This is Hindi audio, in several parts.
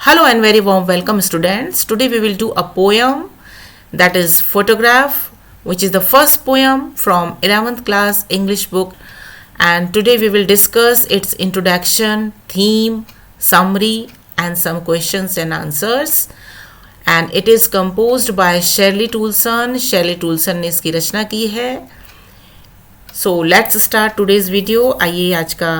Hello and very warm welcome students. Today we will do a poem that is photograph, which is the first poem from 11th class English book, and today we will discuss its introduction, theme, summary and some questions and answers, and it is composed by Shirley Toulson. Shirley Toulson ने इसकी रचना की है. So let's start today's video. आइए आज का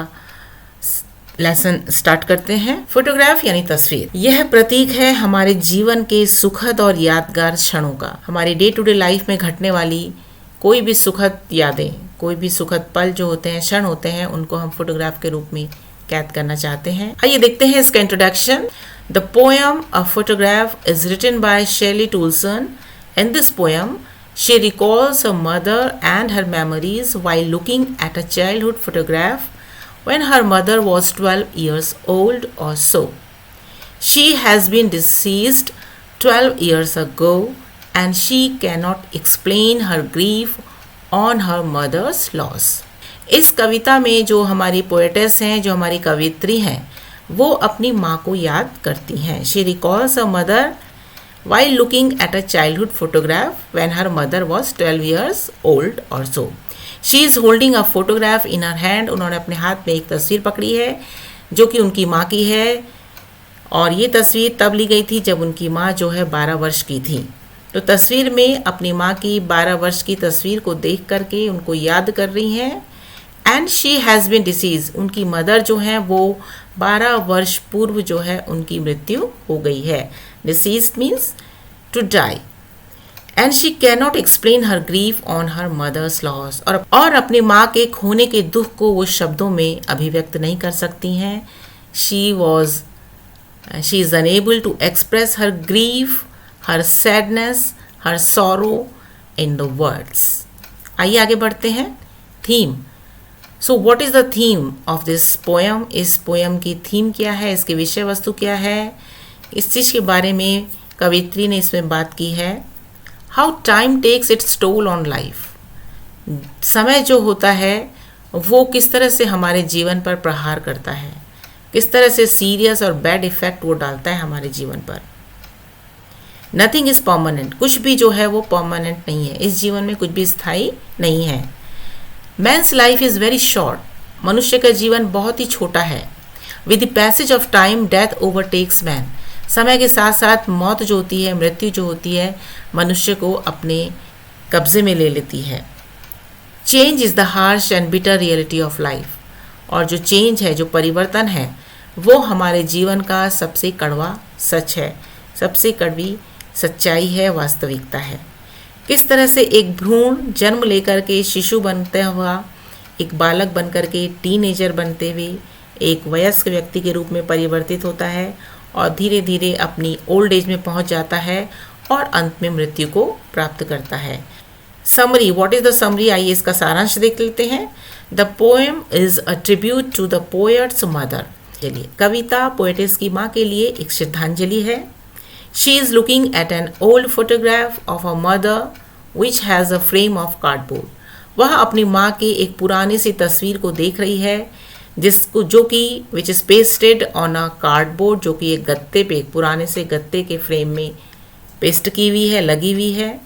लेसन स्टार्ट करते हैं. फोटोग्राफ यानी तस्वीर. यह प्रतीक है हमारे जीवन के सुखद और यादगार क्षणों का. हमारी डे टू डे लाइफ में घटने वाली कोई भी सुखद यादें, कोई भी सुखद पल जो होते हैं, क्षण होते हैं, उनको हम फोटोग्राफ के रूप में कैद करना चाहते हैं. आइए देखते हैं इसका introduction. The poem a photograph is written by Shirley Toulson. In this poem she recalls her mother and her memories while looking at a childhood photograph when her mother was 12 years old or so. She has been deceased 12 years ago and she cannot explain her grief on her mother's loss. इस कविता में जो हमारी पोएटेस हैं, जो हमारी कवित्री हैं, वो अपनी माँ को याद करती हैं. She recalls her mother while looking at a childhood photograph when her mother was 12 years old or so. She is holding a photograph in her hand. उन्होंने अपने हाथ में एक तस्वीर पकड़ी है जो कि उनकी माँ की है, और ये तस्वीर तब ली गई थी जब उनकी माँ जो है 12 वर्ष की थी. तो तस्वीर में अपनी माँ की 12 वर्ष की तस्वीर को देख करके उनको याद कर रही हैं. And she has been deceased. उनकी मदर जो हैं वो 12 वर्ष पूर्व जो है उनकी मृत्यु हो गई है. Deceased means to die. And she cannot explain her grief on her mother's loss. और अपनी माँ के खोने के दुख को वो शब्दों में अभिव्यक्त नहीं कर सकती हैं. She is unable to express her grief, her sadness, her sorrow in the words. आइए आगे बढ़ते हैं. Theme. So what is the theme of this poem? इस पोएम की थीम क्या है, इसकी विषय वस्तु क्या है, इस चीज़ के बारे में कवित्री ने इसमें बात की है. How time takes its toll on life. समय जो होता है वो किस तरह से हमारे जीवन पर प्रहार करता है, किस तरह से सीरियस और बैड इफ़ेक्ट वो डालता है हमारे जीवन पर. Nothing is permanent. कुछ भी जो है वो परमानेंट नहीं है. इस जीवन में कुछ भी स्थायी नहीं है. Men's life is very short. मनुष्य का जीवन बहुत ही छोटा है. With the passage of time death overtakes man. समय के साथ साथ मौत जो होती है, मृत्यु जो होती है, मनुष्य को अपने कब्जे में ले लेती है. Change is the harsh and bitter reality of life. और जो चेंज है, जो परिवर्तन है, वो हमारे जीवन का सबसे कड़वा सच है, सबसे कड़वी सच्चाई है, वास्तविकता है. किस तरह से एक भ्रूण जन्म लेकर के शिशु बनते हुआ, एक बालक बनकर के टीनेजर बनते हुए एक वयस्क व्यक्ति के रूप में परिवर्तित होता है और धीरे धीरे अपनी ओल्ड एज में पहुंच जाता है और अंत में मृत्यु को प्राप्त करता है. Summary. What is the summary? आइए इसका सारांश देख लेते हैं. The poem is a tribute to the poet's mother. चलिए, कविता पोएटेस की माँ के लिए एक श्रद्धांजलि है. She is looking at an old photograph of a mother which has a frame of cardboard. वह अपनी माँ की एक पुरानी सी तस्वीर को देख रही है जिसको जो कि which is pasted on a cardboard, जो कि एक गत्ते पे, एक पुराने से गत्ते के फ्रेम में पेस्ट की हुई है, लगी हुई है.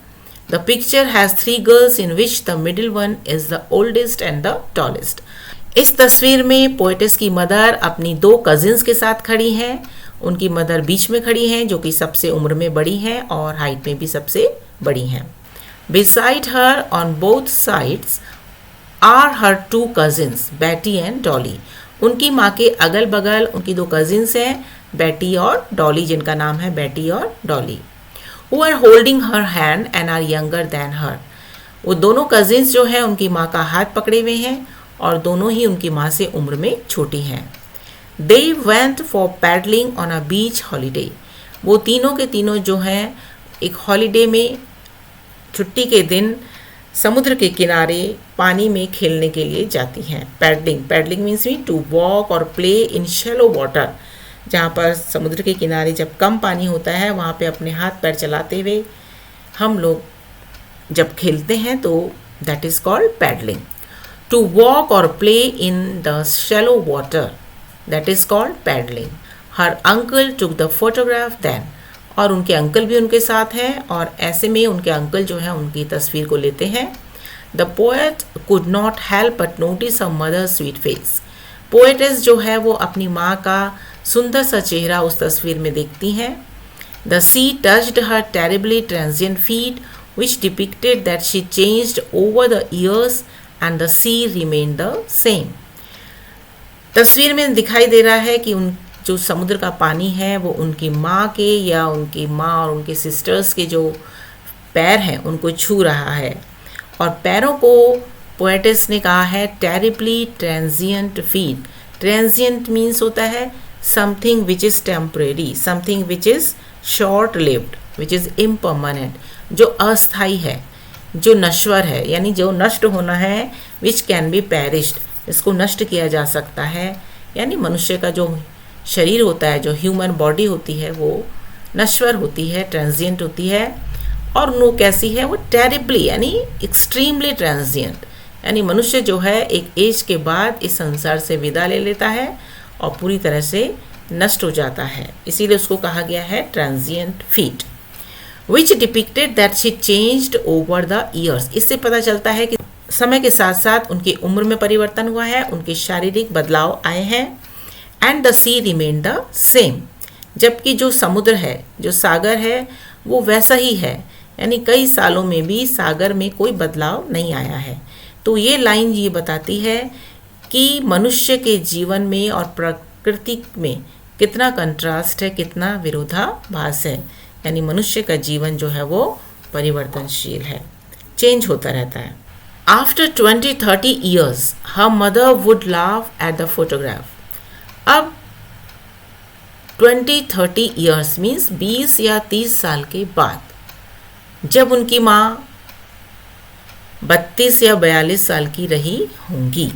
The picture has 3 girls in which the middle one is the oldest and the tallest. इस तस्वीर में पोएटेस की मदर अपनी 2 कजिन्स के साथ खड़ी हैं. उनकी मदर बीच में खड़ी हैं, जो कि सबसे उम्र में बड़ी हैं और हाइट में भी सबसे बड़ी हैं. Beside her on both sides are her 2 cousins Betty and Dolly. उनकी माँ के अगल बगल उनकी 2 कजिन्स हैं, बैटी और डॉली, जिनका नाम है बैटी और Dolly. Who are holding her hand and are younger than her. वो दोनों कजिन्स जो हैं उनकी माँ का हाथ पकड़े हुए हैं और दोनों ही उनकी माँ से उम्र में छोटी हैं. They went for paddling on a beach holiday. वो तीनों के तीनों जो हैं एक हॉलीडे में, छुट्टी के दिन समुद्र के किनारे पानी में खेलने के लिए जाती हैं. पैडलिंग मीन्स टू वॉक और प्ले इन शैलो वाटर. जहाँ पर समुद्र के किनारे जब कम पानी होता है वहाँ पे अपने हाथ पैर चलाते हुए हम लोग जब खेलते हैं तो that is called paddling. To walk और play in the shallow water, that is called paddling. Her uncle took the photograph then, और उनके अंकल भी उनके साथ हैं, और ऐसे में उनके अंकल जो है उनकी तस्वीर को लेते हैं. The poet could not help but notice a mother sweet face. Poetess जो है वो अपनी माँ का सुंदर सा चेहरा उस तस्वीर में देखती हैं. The sea touched her terribly transient feet which depicted that she changed over the years and the sea remained the same. तस्वीर में दिखाई दे रहा है कि उन जो समुद्र का पानी है वो उनकी माँ के या उनकी माँ और उनके सिस्टर्स के जो पैर हैं उनको छू रहा है, और पैरों को पोएटेस ने कहा है terribly transient feet. Transient means होता है something which is temporary, something which is short lived, which is impermanent, जो अस्थाई है, जो नश्वर है, यानी जो नष्ट होना है. विच कैन बी पेरिश्ड, इसको नष्ट किया जा सकता है. यानी मनुष्य का जो शरीर होता है, जो ह्यूमन बॉडी होती है, वो नश्वर होती है, ट्रांजिएंट होती है. और वो कैसी है, वो टेरिबली यानी एक्सट्रीमली ट्रांजिएंट, यानी मनुष्य जो है एक एज के बाद इस संसार से विदा ले लेता है और पूरी तरह से नष्ट हो जाता है. इसीलिए उसको कहा गया है transient feet. Which depicted that she changed over the years. इससे पता चलता है कि समय के साथ साथ उनकी उम्र में परिवर्तन हुआ है, उनके शारीरिक बदलाव आए हैं. And the sea remain the same. जबकि जो समुद्र है, जो सागर है, वो वैसा ही है, यानी कई सालों में भी सागर में कोई बदलाव नहीं आया है. तो ये लाइन ये बताती है कि मनुष्य के जीवन में और प्रकृति में कितना कंट्रास्ट है, कितना विरोधाभास है. यानी मनुष्य का जीवन जो है वो परिवर्तनशील है, चेंज होता रहता है. After 20-30 years her mother would laugh at the photograph. अब 20-30 ईयर्स मीन्स 20 या 30 साल के बाद, जब उनकी माँ 32 या 42 साल की रही होंगी,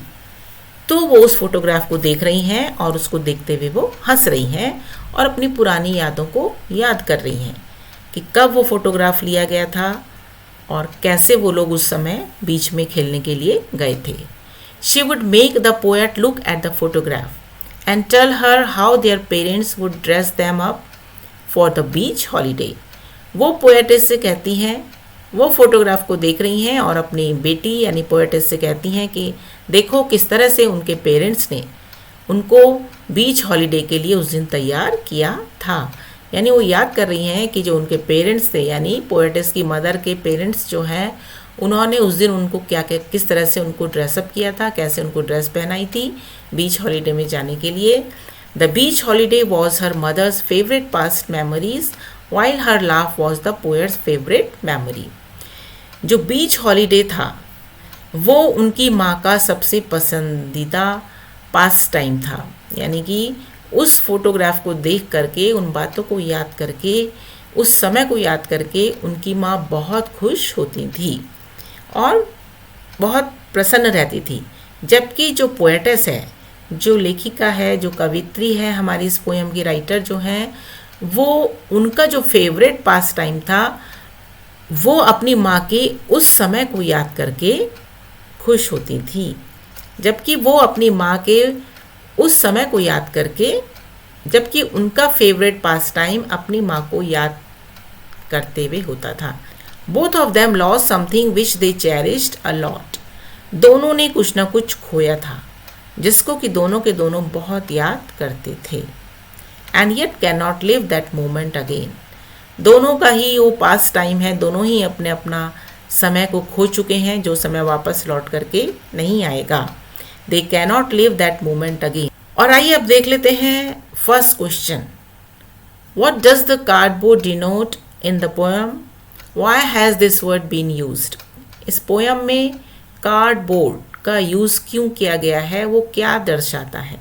तो वो उस फोटोग्राफ को देख रही हैं और उसको देखते हुए वो हंस रही हैं और अपनी पुरानी यादों को याद कर रही हैं कि कब वो फोटोग्राफ लिया गया था और कैसे वो लोग उस समय बीच में खेलने के लिए गए थे. She would make the poet look at the photograph and tell her how their parents would dress them up for the beach holiday. वो पोएटेस से कहती हैं, वो फोटोग्राफ को देख रही हैं और अपनी बेटी यानी पोएटेस से कहती हैं कि देखो किस तरह से उनके पेरेंट्स ने उनको बीच हॉलीडे के लिए उस दिन तैयार किया था. यानी वो याद कर रही हैं कि जो उनके पेरेंट्स थे, यानी पोएटेस की मदर के पेरेंट्स जो हैं, उन्होंने उस दिन उनको क्या किस तरह से उनको ड्रेसअप किया था, कैसे उनको ड्रेस पहनाई थी बीच हॉलीडे में जाने के लिए. The beach holiday was her mother's favourite past memories while her laugh was the poet's favorite memory. जो बीच हॉलीडे था वो उनकी माँ का सबसे पसंदीदा पास टाइम था. यानी कि उस फोटोग्राफ को देख करके, उन बातों को याद करके, उस समय को याद करके उनकी माँ बहुत खुश होती थी और बहुत प्रसन्न रहती थी. जबकि जो पोएटेस है, जो लेखिका है, जो कवित्री है, हमारी इस पोएम की राइटर जो हैं, वो उनका जो फेवरेट पास टाइम था वो अपनी माँ के उस समय को याद करके खुश होती थी. जबकि वो अपनी माँ के उस समय को याद करके, जबकि उनका फेवरेट पास टाइम अपनी माँ को याद करते हुए होता था. Both of them lost something which they cherished a lot. दोनों ने कुछ ना कुछ खोया था जिसको कि दोनों के दोनों बहुत याद करते थे. And yet can not live that moment again. दोनों का ही वो पास टाइम है, दोनों ही अपने अपना समय को खो चुके हैं जो समय वापस लौट करके नहीं आएगा. They can not live that moment again. और आइए अब देख लेते हैं first question. What does the cardboard denote in the poem? Why has this word been used? इस पोएम में कार्डबोर्ड का यूज़ क्यों किया गया है, वो क्या दर्शाता है?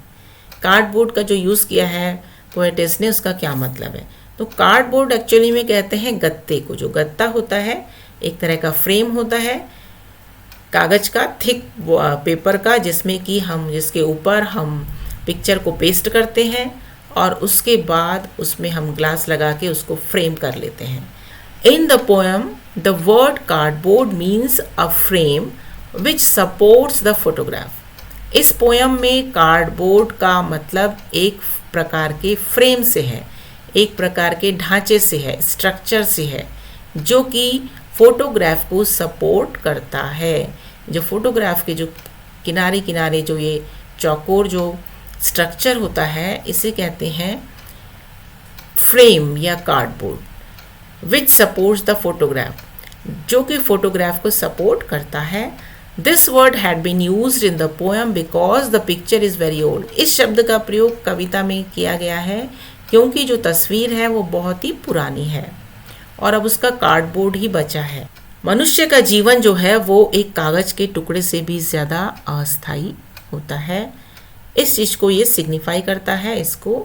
कार्डबोर्ड का जो यूज़ किया है पोएटेस ने, उसका क्या मतलब है? तो कार्डबोर्ड एक्चुअली में कहते हैं गत्ते को. जो गत्ता होता है एक तरह का फ्रेम होता है कागज़ का, थिक पेपर का, जिसमें कि जिसके ऊपर हम पिक्चर को पेस्ट करते हैं और उसके बाद उसमें हम ग्लास लगा के उसको फ्रेम कर लेते हैं. इन the poem the word cardboard means a frame which supports the photograph. इस पोएम में कार्डबोर्ड का मतलब एक प्रकार के फ्रेम से है, एक प्रकार के ढांचे से है, स्ट्रक्चर से है, जो कि फोटोग्राफ को सपोर्ट करता है। जो फोटोग्राफ के जो किनारे किनारे जो ये चौकोर जो स्ट्रक्चर होता है, इसे कहते हैं फ्रेम या cardboard, which supports the photograph, जो कि फोटोग्राफ को सपोर्ट करता है। This word had been used in the poem because the picture is very old. इस शब्द का प्रयोग कविता में किया गया है क्योंकि जो तस्वीर है वो बहुत ही पुरानी है और अब उसका कार्डबोर्ड ही बचा है। मनुष्य का जीवन जो है वो एक कागज के टुकड़े से भी ज़्यादा अस्थायी होता है। इस चीज़ को ये सिग्निफाई करता है, इसको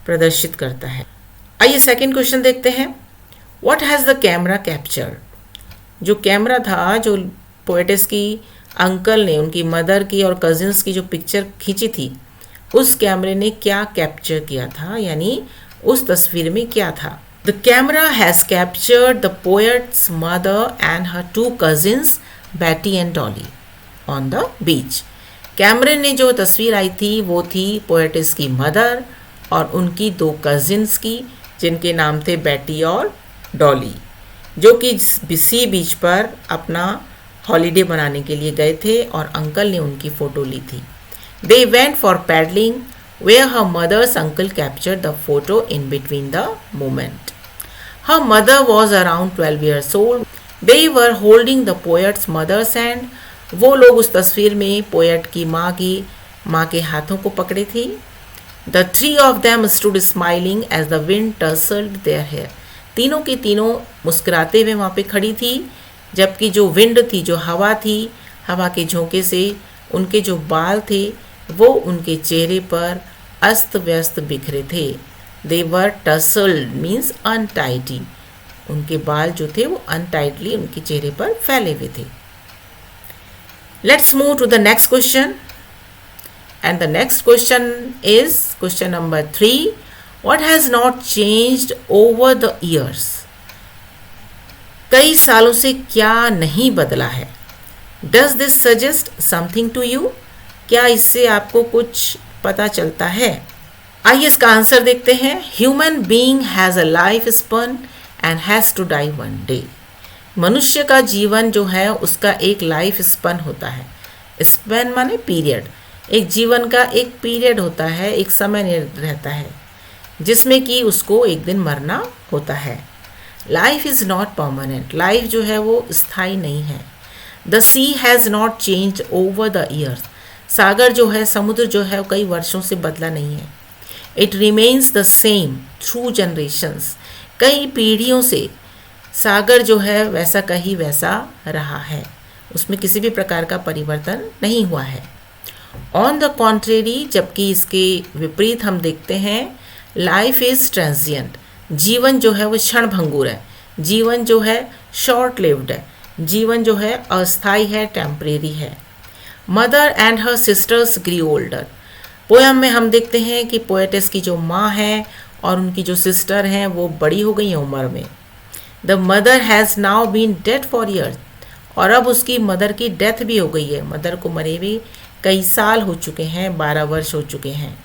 प्रदर्शित करता है। आइए सेकंड क्वेश्चन देखते हैं। What has the camera captured? जो कैमरा था, जो पोएटिस की अंकल ने उनकी मदर की और कजिन्स की जो पिक्चर खींची थी, उस कैमरे ने क्या कैप्चर किया था, यानी उस तस्वीर में क्या था? The camera has captured the poet's mother and her two cousins Betty and Dolly on the beach. कैमरे ने जो तस्वीर आई थी वो थी पोएटिस की मदर और उनकी दो कजिन्स की, जिनके नाम थे बैटी और डॉली, जो कि सी बीच पर अपना हॉलीडे मनाने के लिए गए थे और अंकल ने उनकी फ़ोटो ली थी। They went for paddling where her mother's uncle captured the photo in between the moment. Her mother was around 12 years old. They were holding the poet's mother's hand. वो लोग उस तस्वीर में पोएट की माँ के हाथों को पकड़े थे। The three of them stood smiling as the wind tousled their hair. तीनों की तीनों मुस्कुराते हुए वहाँ पे खड़ी थी, जबकि जो विंड थी, जो हवा थी, हवा के झोंके से उनके जो बाल थे वो उनके चेहरे पर अस्त व्यस्त बिखरे थे। दे वर टसल्ड मीन्स अनटाइडी, उनके बाल जो थे वो अनटाइडली उनके चेहरे पर फैले हुए थे। Let's move to the next question and the next question is question number 3। What has not changed over the years? कई सालों से क्या नहीं बदला है? Does this suggest something to you? क्या इससे आपको कुछ पता चलता है? आइए इसका आंसर देखते हैं। Human being has a life span and has to die one day. मनुष्य का जीवन जो है उसका एक लाइफ स्पन होता है। स्पैन माने पीरियड, एक जीवन का एक पीरियड होता है, एक समय रहता है जिसमें कि उसको एक दिन मरना होता है। Life is not permanent, life जो है वो स्थायी नहीं है। The sea has not change over the years. सागर जो है, समुद्र जो है, कई वर्षों से बदला नहीं है। It remains the same through generations. कई पीढ़ियों से सागर जो है वैसा का ही वैसा रहा है, उसमें किसी भी प्रकार का परिवर्तन नहीं हुआ है। ऑन द कॉन्ट्रेरी, जबकि इसके विपरीत हम देखते हैं, लाइफ इज़ ट्रांजिएंट। जीवन जो है वो क्षणभंगुर है, जीवन जो है शॉर्ट लिव्ड है, जीवन जो है अस्थायी है, टेम्परेरी है। Mother and her sisters grew older. Poem में हम देखते हैं कि पोएटेस की जो माँ है और उनकी जो सिस्टर हैं वो बड़ी हो गई हैं उम्र में। The mother has now been dead for years. और अब उसकी मदर की डेथ भी हो गई है, मदर को मरे हुए कई साल हो चुके हैं, 12 वर्ष हो चुके हैं।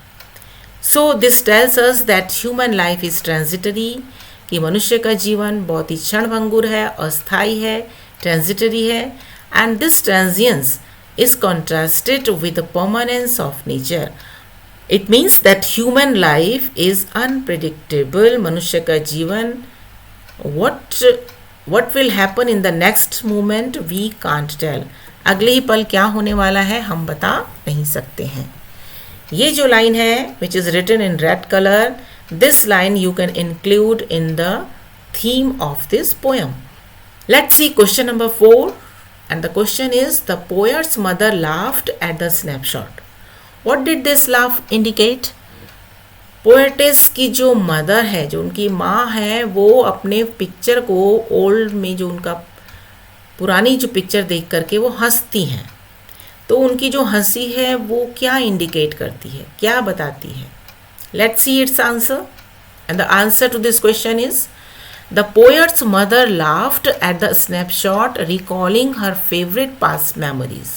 So this tells us that human life is transitory, कि मनुष्य का जीवन बहुत ही क्षणभंगुर है, अस्थायी है, ट्रांजिटरी है। And this transience is contrasted with the permanence of nature. It means that human life is unpredictable. मनुष्य का जीवन what will happen in the next moment we can't tell. अगले ही पल क्या होने वाला है हम बता नहीं सकते हैं। ये जो लाइन है which is written in red color, this line you can include in the theme of this poem. Let's see question number 4. And the question is, the poet's mother laughed at the snapshot. What did this laugh indicate? Poetess की जो मदर है, जो उनकी माँ है, वो अपने पिक्चर को ओल्ड में जो उनका पुरानी जो पिक्चर देख करके वो हंसती हैं। तो उनकी जो हंसी है वो क्या इंडिकेट करती है, क्या बताती है? Let's see its answer and the answer to this question is The poet's mother laughed at the snapshot, recalling her favorite past memories.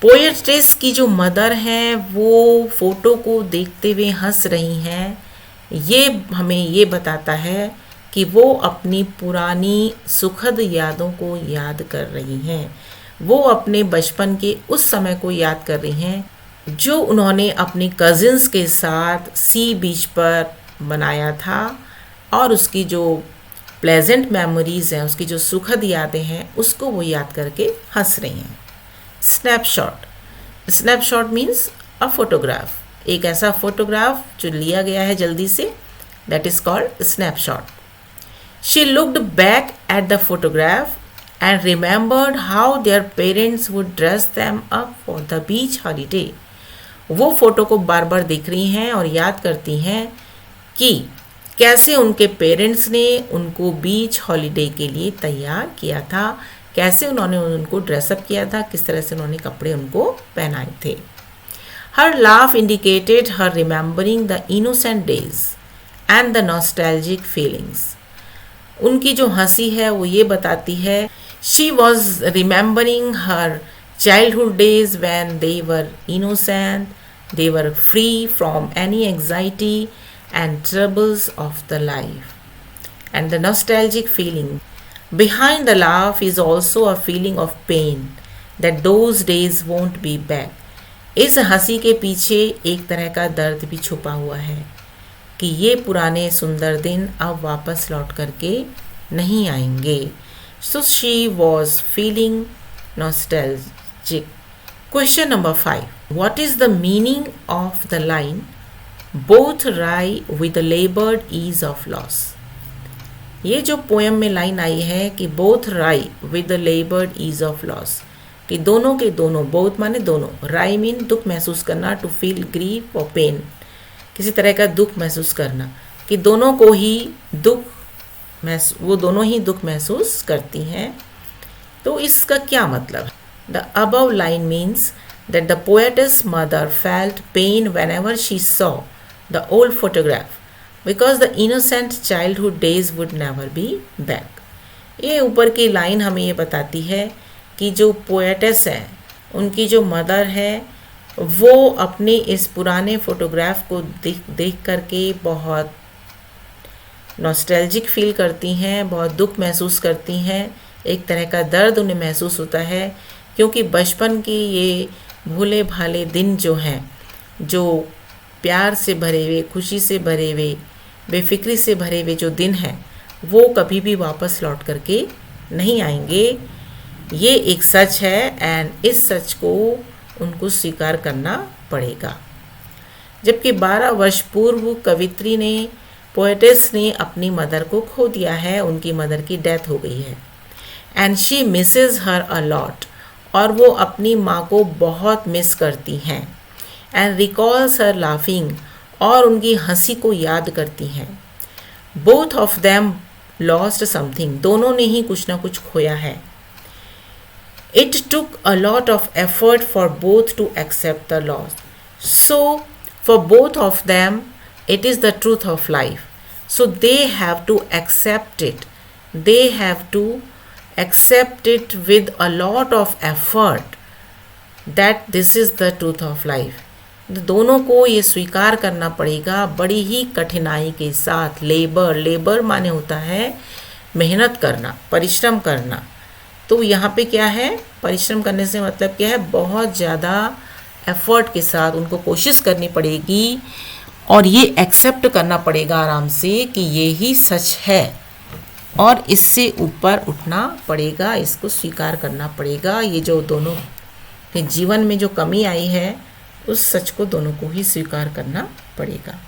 पोएट्रेस की जो मदर हैं वो फोटो को देखते हुए हंस रही हैं। ये हमें ये बताता है कि वो अपनी पुरानी सुखद यादों को याद कर रही हैं। वो अपने बचपन के उस समय को याद कर रही हैं जो उन्होंने अपनी कज़िन्स के साथ सी बीच पर बनाया था, और उसकी जो प्लेजेंट मेमोरीज़ हैं, उसकी जो सुखद यादें हैं, उसको वो याद करके हंस रही हैं। Snapshot. Snapshot means a photograph, एक ऐसा फोटोग्राफ जो लिया गया है जल्दी से, that is called snapshot. She looked back at the photograph and remembered how their parents would dress them up for the beach holiday. वो फोटो को बार बार देख रही हैं और याद करती हैं कि कैसे उनके पेरेंट्स ने उनको बीच हॉलीडे के लिए तैयार किया था, कैसे उन्होंने उनको ड्रेसअप किया था, किस तरह से उन्होंने कपड़े उनको पहनाए थे। Her laugh indicated her remembering the innocent days and the nostalgic feelings. उनकी जो हंसी है वो ये बताती है, she was remembering her childhood days when they were innocent, they were free from any anxiety and troubles of the life and the nostalgic feeling behind the laugh is also a feeling of pain that those days won't be back. इस हंसी के पीछे एक तरह का दर्द भी छुपा हुआ है कि ये पुराने सुंदर दिन अब वापस लौट करके नहीं आएंगे। So she was feeling nostalgic. Question number 5, what is the meaning of the line both wry with laboured ease of loss? ये जो पोएम में लाइन आई है कि both wry with laboured ease of loss, कि दोनों के दोनों, बोथ माने दोनों, राई मीन दुख महसूस करना, टू फील ग्रीफ और पेन, किसी तरह का दुख महसूस करना, कि दोनों को ही वो दोनों ही दुख महसूस करती हैं। तो इसका क्या मतलब है? The above line means that the poetess mother felt pain whenever she saw the old photograph because the innocent childhood days would never be back. ये ऊपर की लाइन हमें ये बताती है कि जो पोएटेस है, उनकी जो मदर है, वो अपने इस पुराने फ़ोटोग्राफ को देख करके बहुत नॉस्टैल्जिक फील करती हैं, बहुत दुख महसूस करती हैं, एक तरह का दर्द उन्हें महसूस होता है, क्योंकि बचपन की ये भोले भाले दिन जो हैं, जो प्यार से भरे हुए, खुशी से भरे हुए, बेफिक्री से भरे हुए जो दिन हैं, वो कभी भी वापस लौट करके नहीं आएंगे। ये एक सच है एंड इस सच को उनको स्वीकार करना पड़ेगा। जबकि 12 वर्ष पूर्व कवित्री ने, पोएटेस ने अपनी मदर को खो दिया है, उनकी मदर की डेथ हो गई है, and she misses her a lot, और वो अपनी माँ को बहुत मिस करती हैं, एंड रिकॉल्स हर लाफिंग, और उनकी हंसी को याद करती हैं। Both of them lost something, दोनों ने ही कुछ ना कुछ खोया है। It took a lot of effort for both to accept the loss. So, for both of them, it is the truth of life. So, they have to accept it. They have to accept it with a lot of effort that this is the truth of life. दोनों को ये स्वीकार करना पड़ेगा बड़ी ही कठिनाई के साथ। लेबर माने होता है मेहनत करना, परिश्रम करना। तो यहाँ पे क्या है, परिश्रम करने से मतलब क्या है, बहुत ज़्यादा एफर्ट के साथ उनको कोशिश करनी पड़ेगी और ये एक्सेप्ट करना पड़ेगा आराम से कि ये ही सच है, और इससे ऊपर उठना पड़ेगा, इसको स्वीकार करना पड़ेगा। ये जो दोनों के जीवन में जो कमी आई है, उस सच को दोनों को ही स्वीकार करना पड़ेगा।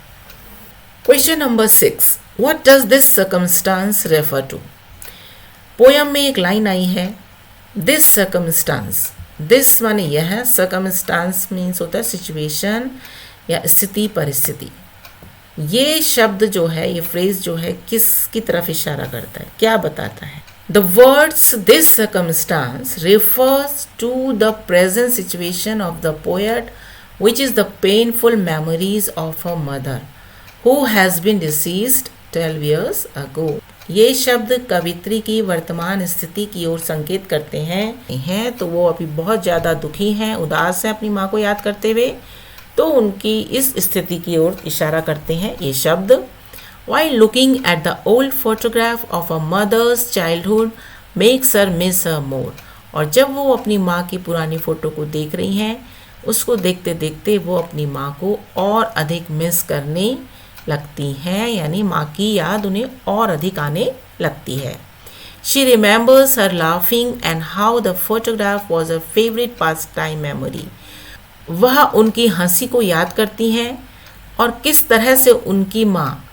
Question number 6, what does this circumstance refer to? Poem में एक लाइन आई है, दिस सर्कमस्टांस, दिस माने यह है, सर्कमस्टांस मीन्स होता है सिचुएशन या स्थिति, परिस्थिति। ये शब्द जो है, ये फ्रेज जो है, किसकी तरफ इशारा करता है, क्या बताता है? The words this circumstance refers to the present situation of the poet, which is the painful memories of her mother who has been deceased 12 years ago. ये शब्द कवित्री की वर्तमान स्थिति की ओर संकेत करते हैं तो वो अभी बहुत ज़्यादा दुखी हैं, उदास हैं अपनी माँ को याद करते हुए, तो उनकी इस स्थिति की ओर इशारा करते हैं ये शब्द। While looking at the old photograph of a mother's childhood makes her miss her more. और जब वो अपनी माँ की पुरानी फ़ोटो को देख रही हैं, उसको देखते देखते वो अपनी माँ को और अधिक मिस करने लगती हैं, यानी माँ की याद उन्हें और अधिक आने लगती है। She remembers her laughing and how the photograph was a favorite pastime memory. वह उनकी हंसी को याद करती हैं और किस तरह से उनकी माँ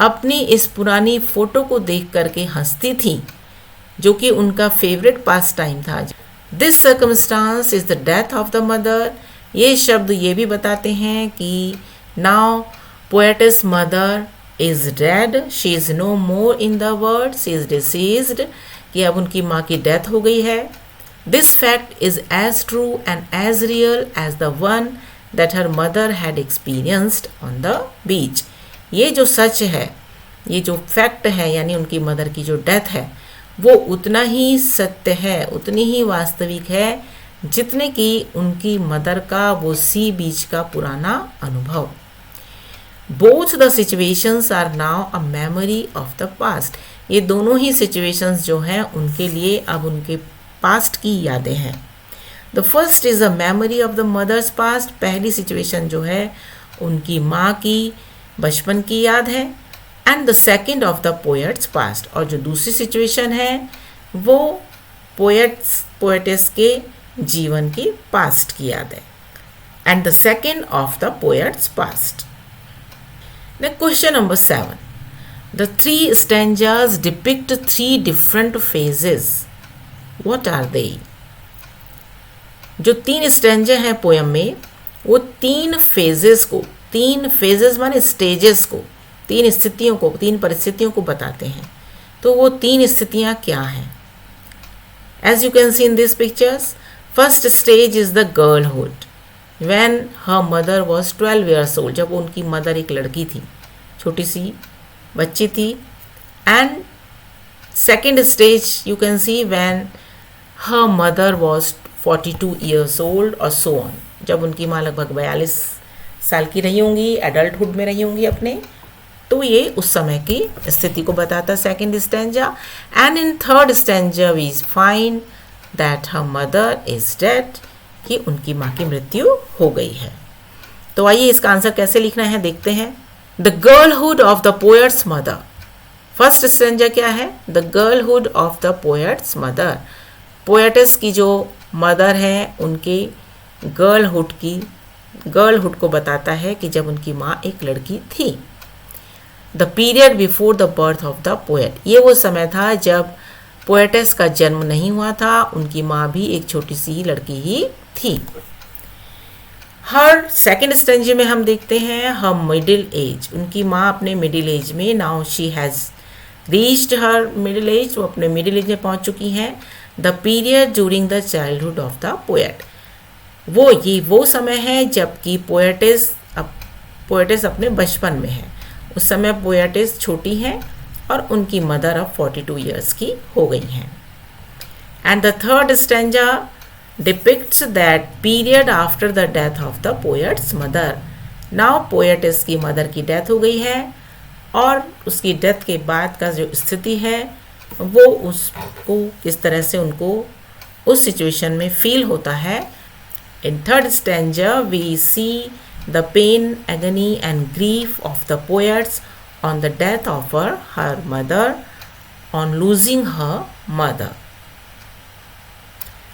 अपनी इस पुरानी फ़ोटो को देख करके हंसती थी, जो कि उनका फेवरेट पास टाइम था। This circumstance is the death of the mother. ये शब्द ये भी बताते हैं कि now poetess mother is dead, she is no more in the world, she is deceased, कि अब उनकी माँ की डेथ हो गई है। This fact is as true and as real as the one that her mother had experienced on the beach. ये जो सच है, ये जो फैक्ट है, यानी उनकी मदर की जो डेथ है, वो उतना ही सत्य है, उतनी ही वास्तविक है जितने कि उनकी मदर का वो सी बीच का पुराना अनुभव। Both the situations are now a memory of the past. ये दोनों ही सिचुएशंस जो हैं उनके लिए अब उनके पास्ट की यादें हैं। The first is a memory of the mother's past. पहली सिचुएशन जो है उनकी माँ की बचपन की याद है। And the second of the poet's past, और जो दूसरी सिचुएशन है वो पोएटिस के जीवन की पास्ट की याद है। And the second of the poet's past. Now question number 7. The three stanzas depict three different phases. What are they? जो 3 स्टैंजा हैं पोयम में, वो 3 फेजेस को, 3 फेजेस माने स्टेजेस को, 3 स्थितियों को, 3 परिस्थितियों को बताते हैं। तो वो 3 स्थितियाँ क्या हैं? As you can see in these pictures, first stage is the girlhood. When her mother was 12 years old, जब उनकी मदर एक लड़की थी, छोटी सी बच्ची थी। And second stage you can see when her mother was 42 years old और so on, जब उनकी माँ लगभग 42 साल की रही होंगी, एडल्टहुड में रही होंगी अपने, तो ये उस समय की स्थिति को बताता second stanza. And in third stanza we find that her mother is dead, कि उनकी माँ की मृत्यु हो गई है। तो आइए इसका आंसर कैसे लिखना है देखते हैं। The girlhood of the poet's mother. First stanza क्या है? The girlhood of the poet's mother. Poet's की जो मदर है उनके गर्लहुड को बताता है कि जब उनकी माँ एक लड़की थी। The period before the birth of the poet, ये वो समय था जब पोएटिस का जन्म नहीं हुआ था, उनकी माँ भी एक छोटी सी लड़की ही थी। हर सेकेंड स्टेंज में हम देखते हैं हर मिडिल एज, उनकी माँ अपने मिडिल एज में, now she has reached her middle age, वो अपने मिडिल एज में पहुँच चुकी हैं। The period during the childhood of the poet, वो समय है जबकि पोएटिस अपने बचपन में है। उस समय पोएटिस छोटी हैं और उनकी मदर अब 42 ईयर्स की हो गई हैं। And the third stanza depicts that period after the death of the poet's mother. Now poetess की मदर की डेथ हो गई है और उसकी डेथ के बाद का जो स्थिति है वो उसको किस तरह से उनको उस सिचुएशन में फील होता है। In third stanza we see the pain, agony and grief of the poets on the death of her mother, on losing her mother.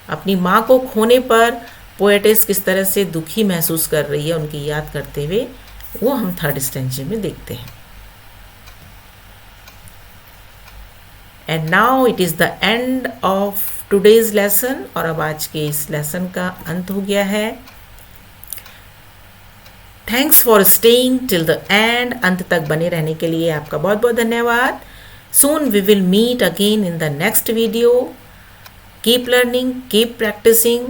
अपनी माँ को खोने पर पोएटिस किस तरह से दुखी महसूस कर रही है उनकी याद करते हुए, वो हम थर्ड स्टेंज में देखते हैं। And now it is the end of today's lesson, और अब आज के इस लेसन का अंत हो गया है। Thanks for staying till the end, अंत तक बने रहने के लिए आपका बहुत बहुत धन्यवाद। Soon we will meet again in the next video. Keep learning, keep practising,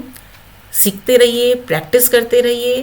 सीखते रहिए, प्रैक्टिस करते रहिए।